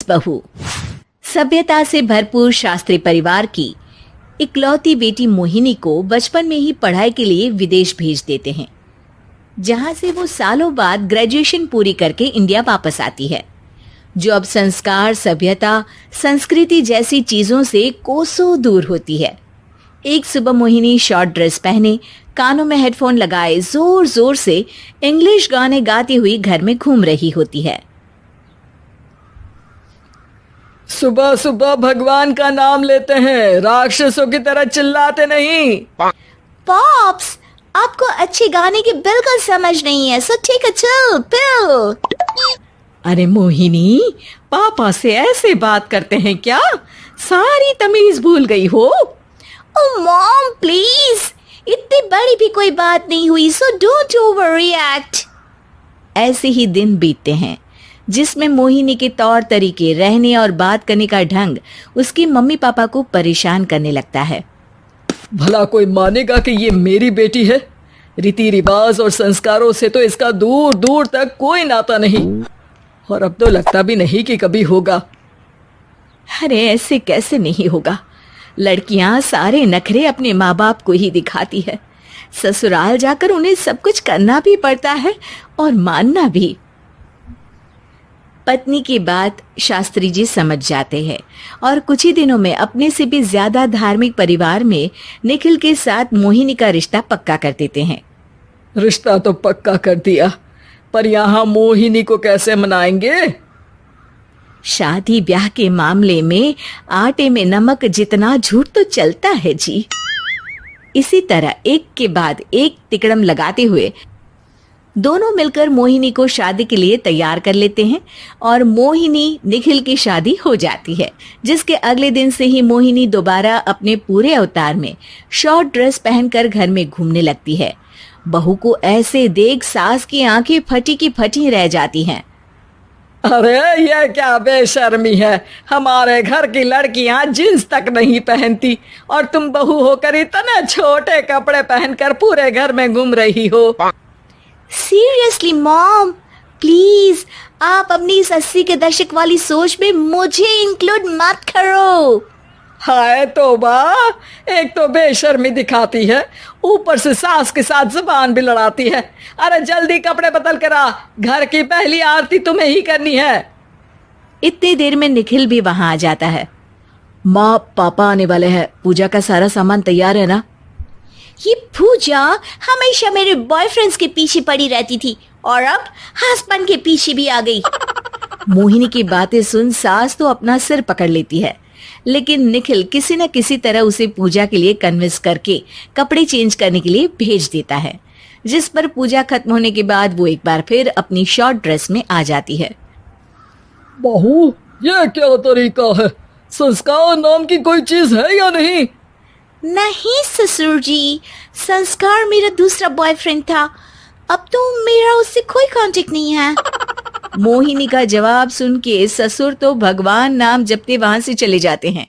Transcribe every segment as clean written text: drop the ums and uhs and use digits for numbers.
बहू सभ्यता से भरपूर शास्त्री परिवार की इकलौती बेटी मोहिनी को बचपन में ही पढ़ाई के लिए विदेश भेज देते हैं, जहां से वो सालों बाद ग्रेजुएशन पूरी करके इंडिया वापस आती है, जो अब संस्कार, सभ्यता, संस्कृति जैसी चीजों से कोसों दूर होती है। एक सुबह मोहिनी शॉर्ट ड्रेस पहने, कानों में हेडफोन लगाए जोर जोर से इंग्लिश गाने गाती हुई घर में घूम रही होती है। सुबह सुबह भगवान का नाम लेते हैं, राक्षसों की तरह चिल्लाते नहीं। पॉप्स, आपको अच्छे गाने की बिल्कुल समझ नहीं है, so take a chill pill. अरे मोहिनी, पापा से ऐसे बात करते हैं क्या? सारी तमीज भूल गई हो। ओह मॉम प्लीज, इतनी बड़ी भी कोई बात नहीं हुई, सो डोंट ओवर रिएक्ट। ऐसे ही दिन बीतते हैं जिसमें मोहिनी के तौर तरीके, रहने और बात करने का ढंग उसकी मम्मी पापा को परेशान करने लगता है। भला कोई मानेगा कि ये मेरी बेटी है? रीति रिवाज और संस्कारों से तो इसका दूर दूर तक कोई नाता नहीं, और अब तो लगता भी नहीं कि कभी होगा। अरे ऐसे कैसे नहीं होगा? लड़कियां सारे नखरे अपने माँ बाप को ही दिखाती है। ससुराल जाकर उन्हें सब कुछ करना भी पड़ता है और मानना भी। पत्नी की बात शास्त्री जी समझ जाते हैं और कुछ ही दिनों में अपने से भी ज्यादा धार्मिक परिवार में निखिल के साथ मोहिनी का रिश्ता पक्का कर देते हैं। रिश्ता तो पक्का कर दिया, पर यहाँ मोहिनी को कैसे मनाएंगे? शादी ब्याह के मामले में आटे में नमक जितना झूठ तो चलता है जी। इसी तरह एक के बाद एक तिकड़म लगाते हुए दोनों मिलकर मोहिनी को शादी के लिए तैयार कर लेते हैं और मोहिनी निखिल की शादी हो जाती है, जिसके अगले दिन से ही मोहिनी दोबारा अपने पूरे अवतार में शॉर्ट ड्रेस पहनकर घर में घूमने लगती है। बहू को ऐसे देख सास की आंखें फटी की फटी रह जाती हैं। अरे ये क्या बेशर्मी है, हमारे घर की लड़कियां जींस तक नहीं पहनती और तुम बहू होकर इतने छोटे कपड़े पहनकर पूरे घर में घूम रही हो। सीरियसली मॉम, प्लीज आप अपनी इस 80 के दशक वाली सोच में मुझे इंक्लूड मत करो। हाय तौबा, एक तो बेशर्मी दिखाती है, ऊपर से सास के साथ जुबान भी लड़ाती है। अरे जल्दी कपड़े बदल कर आ, घर की पहली आरती तुम्हें ही करनी है। इतनी देर में निखिल भी वहां आ जाता है। माँ, पापा आने वाले हैं, पूजा का सारा सामान तैयार है ना? ये पूजा हमेशा मेरे बॉयफ्रेंड्स के पीछे पड़ी रहती थी और अब हस्बैंड के पीछे भी आ गई। मोहिनी की बातें सुन सास तो अपना सिर पकड़ लेती है, लेकिन निखिल किसी न किसी तरह उसे पूजा के लिए कन्विंस करके कपड़े चेंज करने के लिए भेज देता है, जिस पर पूजा खत्म होने के बाद वो एक बार फिर अपनी शॉर्ट ड्रेस में आ जाती है। बहू, ये क्या तरीका है? संस्कार नाम की कोई चीज है या नहीं? नहीं ससुर जी, संस्कार मेरा दूसरा बॉयफ्रेंड था, अब तो मेरा उससे कोई कांटेक्ट नहीं है। मोहिनी का जवाब सुन के ससुर तो भगवान नाम जपते वहां से चले जाते हैं,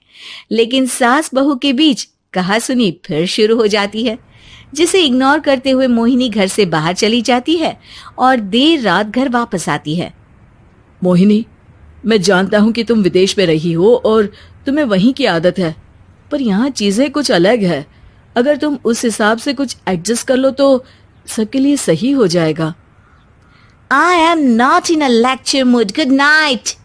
लेकिन सास बहू के बीच कहासुनी फिर शुरू हो जाती है, जिसे इग्नोर करते हुए मोहिनी घर से बाहर चली जाती है और देर रात घर वापस आती है। मोहिनी, मैं जानता हूँ कि तुम विदेश में रही हो और तुम्हें वहीं की आदत है, पर यहाँ चीजें कुछ अलग है। अगर तुम उस हिसाब से कुछ एडजस्ट कर लो तो सबके लिए सही हो जाएगा। I am not in a lecture mood. Good night.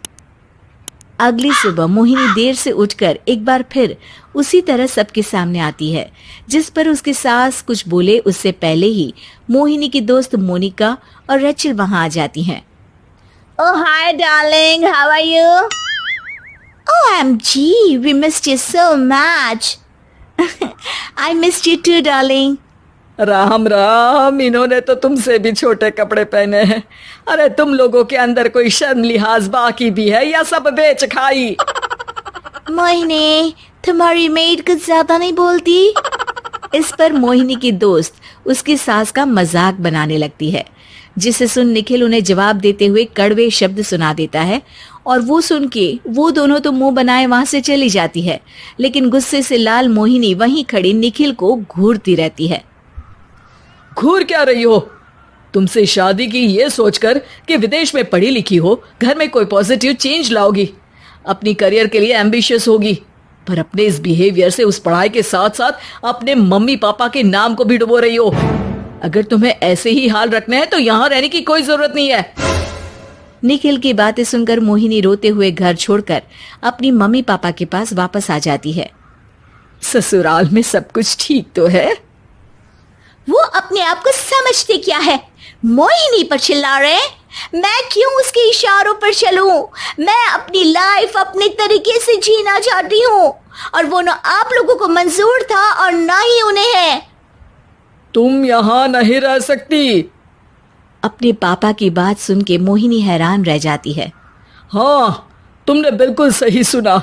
अगली सुबह मोहिनी देर से उठकर एक बार फिर उसी तरह सबके सामने आती है, जिस पर उसकी सास कुछ बोले उससे पहले ही मोहिनी की दोस्त मोनिका और रेचल वहां आ जाती हैं। Oh hi darling, how are you? OMG, we missed you so much. I missed you too darling. Ram Ram, इन्होंने तो तुमसे भी छोटे कपड़े पहने हैं। अरे तुम लोगों के अंदर कोई शर्म लिहाज बाकी भी है या सब बेच खाई? मोहिनी, तुम्हारी मेड कुछ ज्यादा नहीं बोलती? इस पर मोहिनी की दोस्त उसकी सास का मजाक बनाने लगती है, जिसे सुन निखिल उन्हें जवाब देते हुए कड़वे शब्द सुना देता है और वो सुन के वो दोनों तो मुंह बनाए वहां से चली जाती है, लेकिन गुस्से से लाल मोहिनी वहीं खड़ी निखिल को घूरती रहती है। घूर क्या रही हो? तुमसे शादी की ये सोचकर कि विदेश में पढ़ी लिखी हो, घर में कोई पॉजिटिव चेंज लाओगी। अपनी करियर के एम्बिशियस एम्बिशियस होगी, पर अपने इस बिहेवियर से उस पढ़ाई के साथ साथ अपने मम्मी पापा के नाम को भी डुबो रही हो। अगर तुम्हें ऐसे ही हाल रखना है तो यहाँ रहने की कोई जरूरत नहीं है। निखिल की बातें सुनकर मोहिनी रोते हुए घर छोड़कर अपनी मम्मी पापा के पास वापस आ जाती है। ससुराल में सब कुछ ठीक तो है? वो अपने आप को समझते क्या है? मोहिनी पर चिल्ला रहे हैं? मैं क्यों उसके इशारों पर चलूं? मैं अपनी लाइफ अपने तरीके से जीना चाहती हूँ और वो ना आप लोगों को मंजूर था और ना ही उन्हें है। तुम यहाँ नहीं रह सकती। अपने पापा की बात सुन के मोहिनी हैरान रह जाती है। हाँ, तुमने बिल्कुल सही सुना।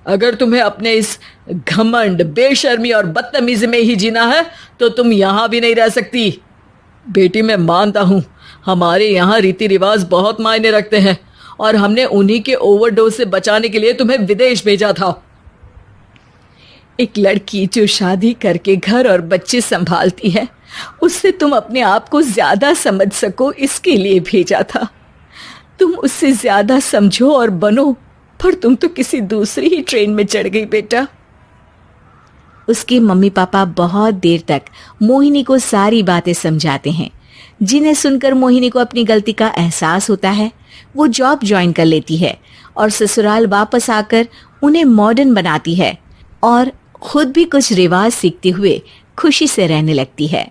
अगर तुम्हें अपने इस घमंड, बेशर्मी और बदतमीजी में ही जीना है तो तुम यहाँ भी नहीं रह सकती। बेटी, मैं मानता हूँ हमारे यहाँ रीति रिवाज बहुत मायने रखते हैं और हमने उन्हीं के ओवरडोज से बचाने के लिए तुम्हें विदेश भेजा था। एक लड़की जो शादी करके घर और बच्चे संभालती है, उससे तुम अपने आप को ज्यादा समझ सको इसके लिए भेजा था। तुम उससे ज्यादा समझो और बनो, पर तुम तो किसी दूसरी ही ट्रेन में चढ़ गई बेटा। उसके मम्मी पापा बहुत देर तक मोहिनी को सारी बातें समझाते हैं, जिन्हें सुनकर मोहिनी को अपनी गलती का एहसास होता है। वो जॉब ज्वाइन कर लेती है और ससुराल वापस आकर उन्हें मॉडर्न बनाती है और खुद भी कुछ रिवाज सीखते हुए खुशी से रहने लगती है।